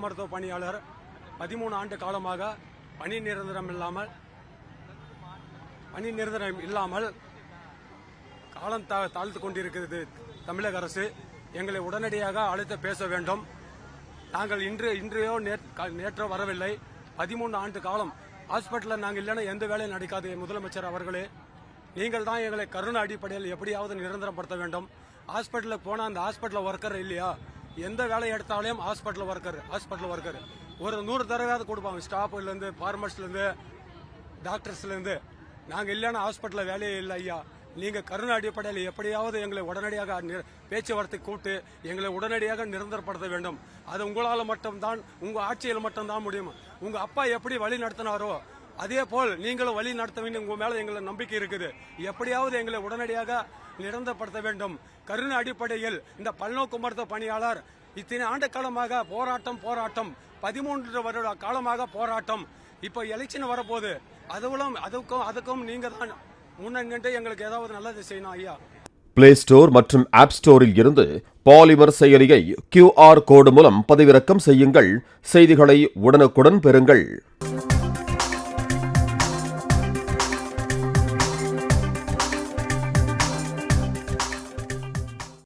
மருத்துவ பணியாளர் 13 ஆண்டு காலமாக பணி நிரந்தரம் இல்லாமல் காலம் தாழ்த்து கொண்டிருக்கிறது தமிழக அரசு. எங்களை உடனடியாக அழைத்து பேச வேண்டும். நாங்கள் இன்றையோ நேற்றோ வரவில்லை. 13 ஆண்டு காலம் ஹாஸ்பிட்டலில் நாங்கள் இல்லைன்னா எந்த வேலையும் நடக்காது. முதலமைச்சர் அவர்களே, நீங்கள் தான் எங்களை கருணை அடிப்படையில் எப்படியாவது நிரந்தரப்படுத்த வேண்டும். ஹாஸ்பிட்டலுக்கு போனால் அந்த ஹாஸ்பிட்டல் ஒர்க்கர் இல்லையா, எந்த வேலை எடுத்தாலும் ஹாஸ்பிட்டல் ஒர்க்கர் ஒரு 100 தடவையாவது கொடுப்பாங்க. ஸ்டாஃப்லேருந்து, ஃபார்மர்ஸ்லேருந்து, டாக்டர்ஸ்லேருந்து. நாங்கள் இல்லைன்னா ஹாஸ்பிட்டலில் வேலையே இல்லை ஐயா. நீங்கள் கருணை அடிப்படையில் எப்படியாவது எங்களை உடனடியாக பேச்சுவார்த்தை கூட்டு எங்களை உடனடியாக நிரந்தரப்படுத்த வேண்டும். அது உங்களால் மட்டும்தான், உங்கள் ஆட்சியில் மட்டும்தான் முடியும். உங்கள் அப்பா எப்படி வழி நடத்தினாரோ அதே போல் நீங்களும் வழி நடத்த வேண்டும். உங்கள் மேலே எங்களை நம்பிக்கை இருக்குது. எப்படியாவது எங்களை உடனடியாக நிரந்தரப்படுத்த வேண்டும். கருணை அடிப்படையில் இந்த பல்நோக்கு மருத்துவ பணியாளர் இத்தனை ஆண்டு காலமாக போராட்டம் 13 வருட காலமாக போராட்டம். இப்போ எலெக்ஷன் வரப்போகுது. அதுக்கும் நீங்க தான் முன்னெங்கிட்டு எங்களுக்கு ஏதாவது நல்லது செய்யணும் ஐயா. பிளே ஸ்டோர் மற்றும் ஆப் ஸ்டோரில் இருந்து பாலிமர் செயலியை QR கோடு மூலம் பதிவிறக்கம் செய்யுங்கள். செய்திகளை உடனுக்குடன் பெறுங்கள்.